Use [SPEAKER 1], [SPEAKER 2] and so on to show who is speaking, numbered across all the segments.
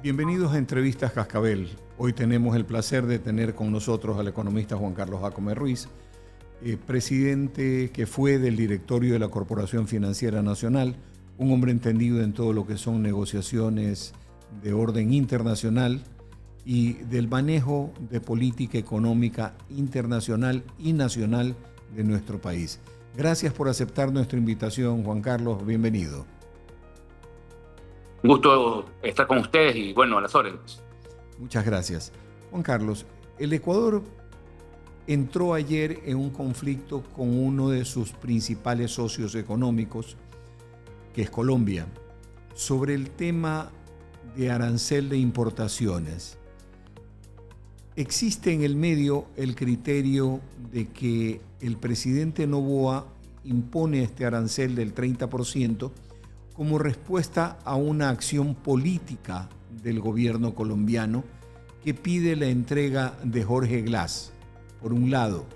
[SPEAKER 1] Bienvenidos a Entrevistas Cascabel. Hoy tenemos el placer de tener con nosotros al economista Juan Carlos Jácome Ruiz, presidente que fue del directorio de la Corporación Financiera Nacional, un hombre entendido en todo lo que son negociaciones de orden internacional y del manejo de política económica internacional y nacional de nuestro país. Gracias por aceptar nuestra invitación, Juan Carlos. Bienvenido.
[SPEAKER 2] Un gusto estar con ustedes y bueno, a las órdenes.
[SPEAKER 1] Muchas gracias. Juan Carlos, el Ecuador entró ayer en un conflicto con uno de sus principales socios económicos, que es Colombia, sobre el tema de arancel de importaciones. Existe en el medio el criterio de que el presidente Noboa impone este arancel del 30% como respuesta a una acción política del gobierno colombiano que pide la entrega de Jorge Glass, por un lado.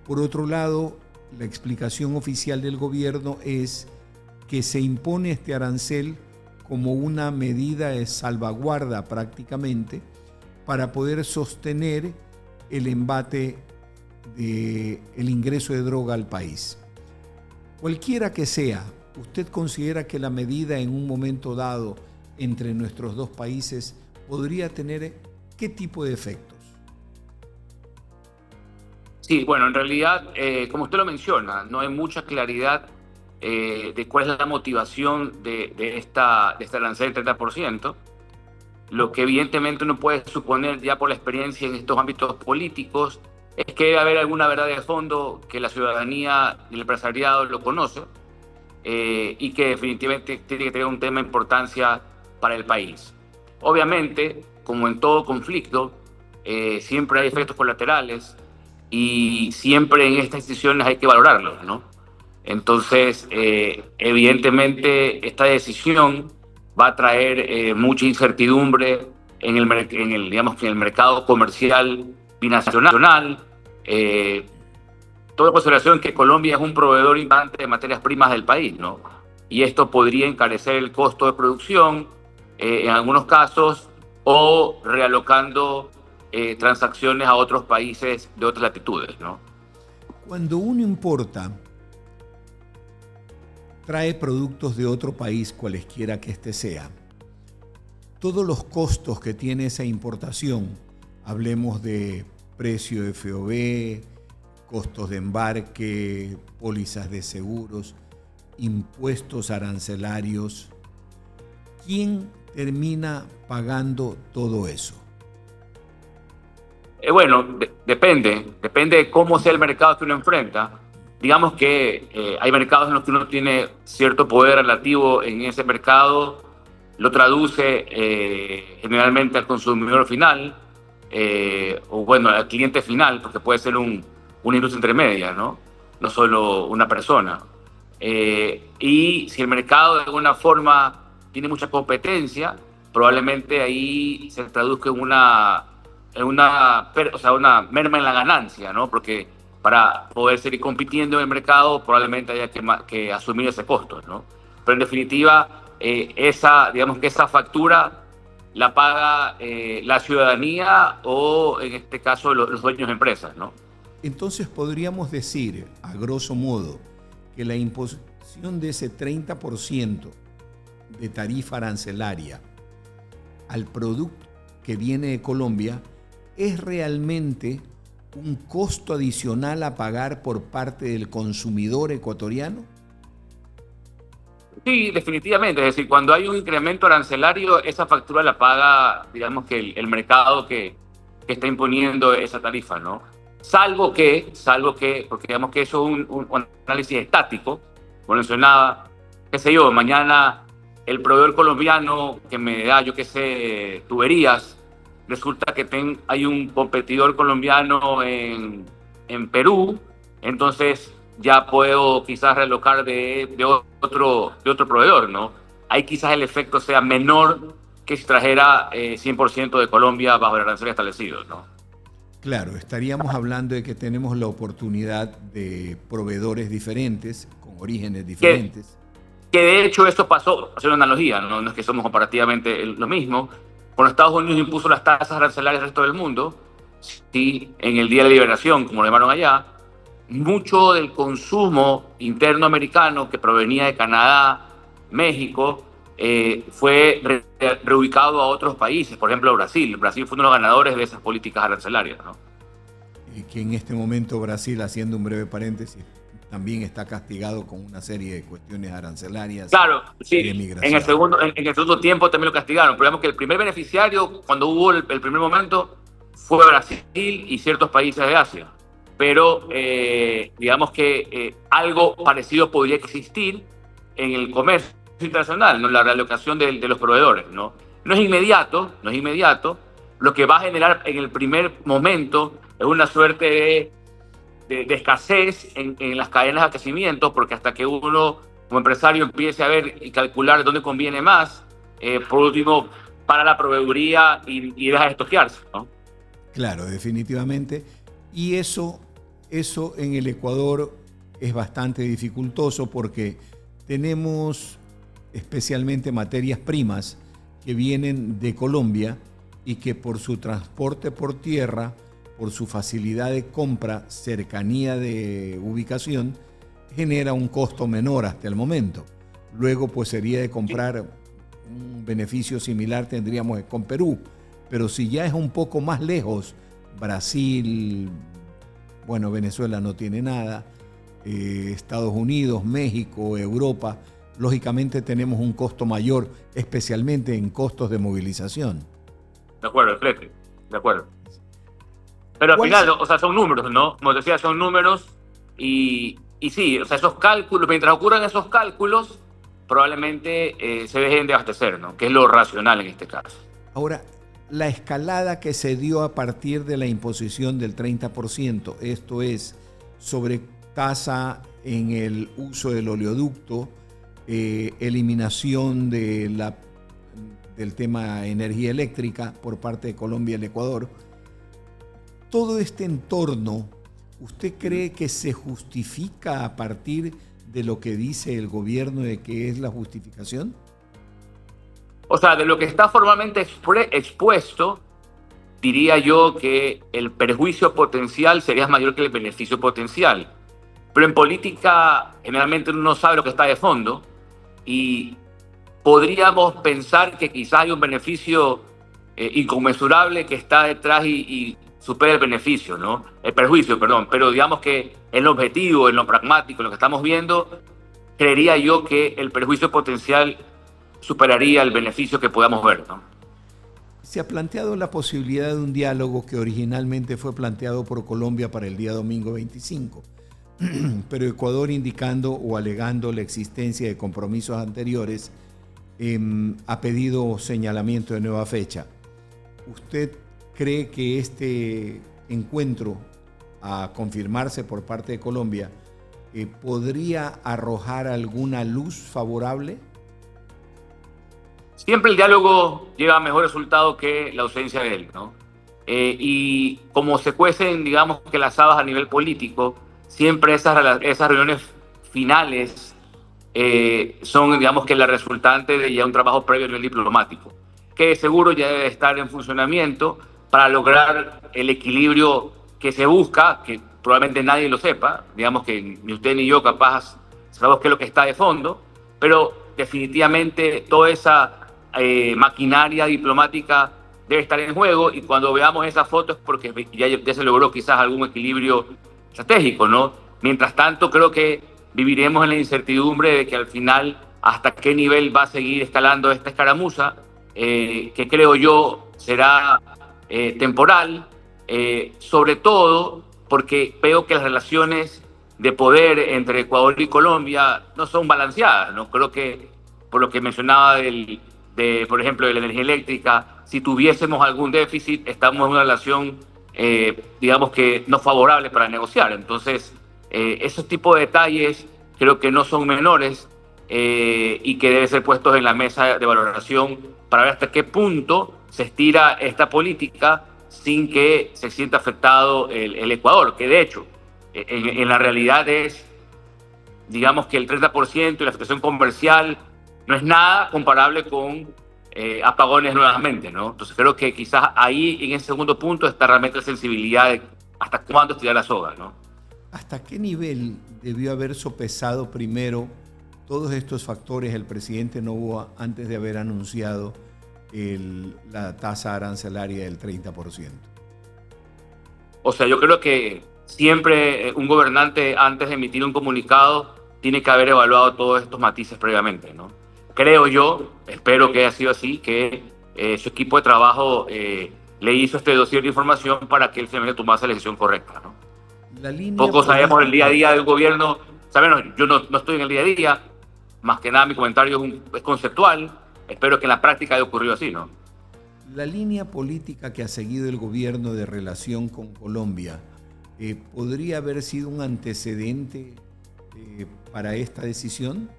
[SPEAKER 1] Por otro lado, la explicación oficial del gobierno es que se impone este arancel como una medida de salvaguarda prácticamente para poder sostener el embate del ingreso de droga al país. Cualquiera que sea, ¿usted considera que la medida en un momento dado entre nuestros dos países podría tener qué tipo de efectos?
[SPEAKER 2] Sí, bueno, en realidad, como usted lo menciona, no hay mucha claridad de cuál es la motivación de esta arancel del 30%. Lo que evidentemente uno puede suponer ya por la experiencia en estos ámbitos políticos es que debe haber alguna verdad de fondo que la ciudadanía y el empresariado lo conoce. Y que definitivamente tiene que tener un tema de importancia para el país. Obviamente, como en todo conflicto, siempre hay efectos colaterales y siempre en estas decisiones hay que valorarlos, ¿no? Entonces, evidentemente, esta decisión va a traer mucha incertidumbre en el mercado comercial binacional. Toda consideración que Colombia es un proveedor importante de materias primas del país, ¿no? Y esto podría encarecer el costo de producción en algunos casos o realocando transacciones a otros países de otras latitudes, ¿no?
[SPEAKER 1] Cuando uno importa, trae productos de otro país, cualesquiera que éste sea, todos los costos que tiene esa importación, hablemos de precio FOB, costos de embarque, pólizas de seguros, impuestos arancelarios. ¿Quién termina pagando todo eso?
[SPEAKER 2] Bueno, depende de cómo sea el mercado que uno enfrenta. Digamos que hay mercados en los que uno tiene cierto poder relativo en ese mercado, lo traduce generalmente al consumidor final, o bueno, al cliente final, porque puede ser una industria intermedia, ¿no? No solo una persona. Y si el mercado de alguna forma tiene mucha competencia, probablemente ahí se traduzca en una merma en la ganancia, ¿no? Porque para poder seguir compitiendo en el mercado probablemente haya que asumir ese costo, ¿no? Pero en definitiva, esa factura la paga la ciudadanía o en este caso los dueños de empresas, ¿no?
[SPEAKER 1] Entonces podríamos decir, a grosso modo, que la imposición de ese 30% de tarifa arancelaria al producto que viene de Colombia es realmente un costo adicional a pagar por parte del consumidor ecuatoriano.
[SPEAKER 2] Sí, definitivamente. Es decir, cuando hay un incremento arancelario, esa factura la paga, digamos que el mercado que está imponiendo esa tarifa, ¿no? Salvo que, porque digamos que eso es un análisis estático, como mencionaba, qué sé yo, mañana el proveedor colombiano que me da, yo qué sé, tuberías, resulta que hay un competidor colombiano en Perú, entonces ya puedo quizás relocar de otro proveedor, ¿no? Ahí quizás el efecto sea menor que si trajera 100% de Colombia bajo el arancel establecido, ¿no?
[SPEAKER 1] Claro, estaríamos hablando de que tenemos la oportunidad de proveedores diferentes, con orígenes diferentes.
[SPEAKER 2] Que de hecho esto pasó, hacer una analogía, ¿no? No es que somos comparativamente lo mismo, cuando Estados Unidos impuso las tasas arancelarias al resto del mundo, sí, en el Día de la Liberación, como lo llamaron allá, mucho del consumo interno americano que provenía de Canadá, México, fue reubicado a otros países, por ejemplo a Brasil. Brasil fue uno de los ganadores de esas políticas arancelarias, ¿no?
[SPEAKER 1] Y que en este momento Brasil, haciendo un breve paréntesis, también está castigado con una serie de cuestiones arancelarias.
[SPEAKER 2] Claro, sí,
[SPEAKER 1] y de migración.
[SPEAKER 2] En el segundo tiempo también lo castigaron, pero digamos que el primer beneficiario, cuando hubo el primer momento, fue Brasil y ciertos países de Asia. Pero digamos que algo parecido podría existir en el comercio internacional, ¿no? La realocación de los proveedores, ¿no? No es inmediato, lo que va a generar en el primer momento es una suerte de escasez en las cadenas de abastecimiento, porque hasta que uno como empresario empiece a ver y calcular dónde conviene más, por último, para la proveeduría y deja de estoquearse, ¿no?
[SPEAKER 1] Claro, definitivamente. Y eso en el Ecuador es bastante dificultoso porque tenemos especialmente materias primas que vienen de Colombia y que por su transporte por tierra, por su facilidad de compra, cercanía de ubicación, genera un costo menor hasta el momento. Luego pues sería de comprar un beneficio similar tendríamos con Perú, pero si ya es un poco más lejos, Brasil, bueno, Venezuela no tiene nada, Estados Unidos, México, Europa, lógicamente tenemos un costo mayor, especialmente en costos de movilización.
[SPEAKER 2] De acuerdo, el flete, de acuerdo. Pero al final, o sea, son números, ¿no? Como decía, son números y sí, o sea, esos cálculos, mientras ocurran esos cálculos, probablemente se dejen de abastecer, ¿no? Que es lo racional en este caso.
[SPEAKER 1] Ahora, la escalada que se dio a partir de la imposición del 30%, esto es, sobre tasa en el uso del oleoducto, eliminación del tema energía eléctrica por parte de Colombia y el Ecuador, todo este entorno, ¿usted cree que se justifica a partir de lo que dice el gobierno de que es la justificación?
[SPEAKER 2] O sea, de lo que está formalmente expuesto, diría yo que el perjuicio potencial sería mayor que el beneficio potencial. Pero en política, generalmente uno no sabe lo que está de fondo y podríamos pensar que quizás hay un beneficio inconmensurable que está detrás y supera el beneficio, ¿no? El perjuicio, perdón. Pero digamos que en lo objetivo, en lo pragmático, en lo que estamos viendo, creería yo que el perjuicio potencial superaría el beneficio que podamos ver, ¿no?
[SPEAKER 1] Se ha planteado la posibilidad de un diálogo que originalmente fue planteado por Colombia para el día domingo 25, pero Ecuador, indicando o alegando la existencia de compromisos anteriores, ha pedido señalamiento de nueva fecha. ¿Usted cree que este encuentro, a confirmarse por parte de Colombia, podría arrojar alguna luz favorable?
[SPEAKER 2] Siempre el diálogo lleva a mejor resultado que la ausencia de él, ¿no? Y como se cuecen, digamos, que las habas a nivel político, siempre esas reuniones finales son, digamos, que la resultante de ya un trabajo previo a nivel diplomático, que seguro ya debe estar en funcionamiento para lograr el equilibrio que se busca, que probablemente nadie lo sepa, digamos que ni usted ni yo capaz sabemos qué es lo que está de fondo, pero definitivamente toda esa maquinaria diplomática debe estar en juego, y cuando veamos esas fotos es porque ya se logró quizás algún equilibrio estratégico, ¿no? Mientras tanto, creo que viviremos en la incertidumbre de que al final hasta qué nivel va a seguir escalando esta escaramuza, que creo yo será temporal, sobre todo porque veo que las relaciones de poder entre Ecuador y Colombia no son balanceadas, ¿no? Creo que por lo que mencionaba por ejemplo, de la energía eléctrica, si tuviésemos algún déficit, estamos en una relación, digamos que no favorable para negociar. Entonces, esos tipos de detalles creo que no son menores y que deben ser puestos en la mesa de valoración para ver hasta qué punto se estira esta política sin que se sienta afectado el Ecuador, que de hecho, en la realidad es, digamos que el 30% y la afectación comercial no es nada comparable con apagones nuevamente, ¿no? Entonces creo que quizás ahí, en ese segundo punto, está realmente la sensibilidad de hasta cuándo estirar la soga, ¿no?
[SPEAKER 1] ¿Hasta qué nivel debió haber sopesado primero todos estos factores el presidente Noboa antes de haber anunciado la tasa arancelaria del 30%?
[SPEAKER 2] O sea, yo creo que siempre un gobernante, antes de emitir un comunicado, tiene que haber evaluado todos estos matices previamente, ¿no? Creo yo, espero que haya sido así, que su equipo de trabajo le hizo este dossier de información para que él se tomase la decisión correcta, ¿no? Poco sabemos el día a día del gobierno. Sabemos, yo no estoy en el día a día, más que nada mi comentario es conceptual. Espero que en la práctica haya ocurrido así, ¿no?
[SPEAKER 1] La línea política que ha seguido el gobierno de relación con Colombia ¿podría haber sido un antecedente para esta decisión?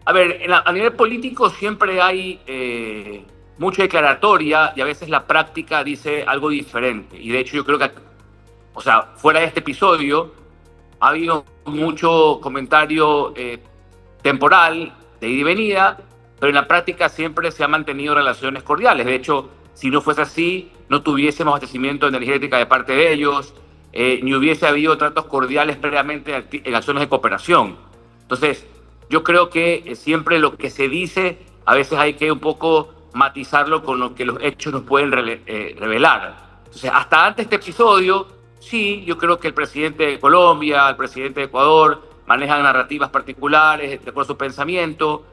[SPEAKER 2] A ver, a nivel político siempre hay mucha declaratoria y a veces la práctica dice algo diferente. Y de hecho yo creo que, o sea, fuera de este episodio, ha habido mucho comentario temporal, de ida y venida, pero en la práctica siempre se han mantenido relaciones cordiales. De hecho, si no fuese así, no tuviésemos abastecimiento de energía eléctrica de parte de ellos, ni hubiese habido tratos cordiales previamente en acciones de cooperación. Entonces, yo creo que siempre lo que se dice, a veces hay que un poco matizarlo con lo que los hechos nos pueden revelar. Entonces, hasta antes de este episodio, sí, yo creo que el presidente de Colombia, el presidente de Ecuador, manejan narrativas particulares de acuerdo a su pensamiento.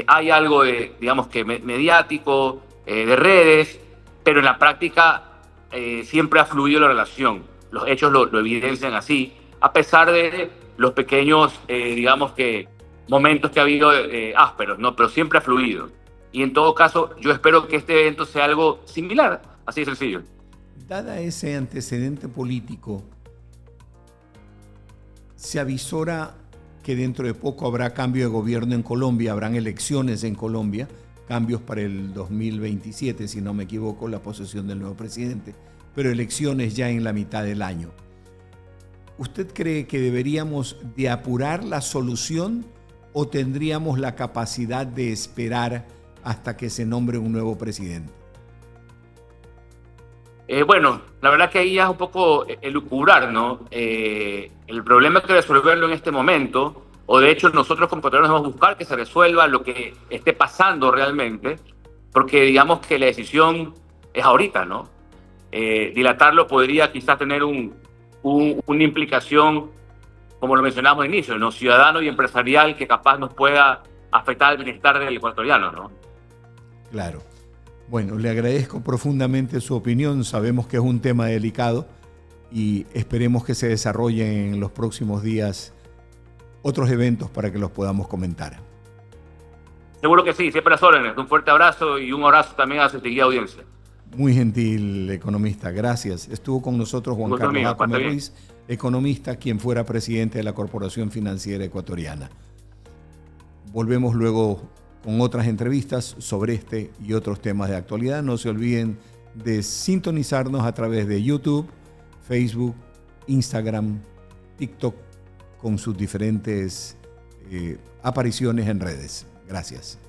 [SPEAKER 2] Hay algo de, digamos que mediático, de redes, pero en la práctica siempre ha fluido la relación. Los hechos lo evidencian así, a pesar de los pequeños, digamos que, momentos que ha habido ásperos, ¿no? Pero siempre ha fluido. Y en todo caso, yo espero que este evento sea algo similar, así de sencillo.
[SPEAKER 1] Dada ese antecedente político, se avisora que dentro de poco habrá cambio de gobierno en Colombia, habrán elecciones en Colombia, cambios para el 2027, si no me equivoco, la posesión del nuevo presidente, pero elecciones ya en la mitad del año. ¿Usted cree que deberíamos de apurar la solución o tendríamos la capacidad de esperar hasta que se nombre un nuevo presidente?
[SPEAKER 2] Bueno, la verdad que ahí ya es un poco elucubrar, ¿no? El problema hay que resolverlo en este momento, o de hecho nosotros como ecuatorianos debemos buscar que se resuelva lo que esté pasando realmente, porque digamos que la decisión es ahorita, ¿no? Dilatarlo podría quizás tener una implicación, como lo mencionamos al inicio, ¿no? Ciudadano y empresarial que capaz nos pueda afectar el bienestar del ecuatoriano, ¿no?
[SPEAKER 1] Claro. Bueno, le agradezco profundamente su opinión. Sabemos que es un tema delicado y esperemos que se desarrollen en los próximos días otros eventos para que los podamos comentar.
[SPEAKER 2] Seguro que sí, siempre las órdenes. Un fuerte abrazo y un abrazo también a su distinguida audiencia.
[SPEAKER 1] Muy gentil, economista. Gracias. Estuvo con nosotros Juan Carlos Jacome Ruiz, economista, quien fuera presidente de la Corporación Financiera Ecuatoriana. Volvemos luego con otras entrevistas sobre este y otros temas de actualidad. No se olviden de sintonizarnos a través de YouTube, Facebook, Instagram, TikTok, con sus diferentes apariciones en redes. Gracias.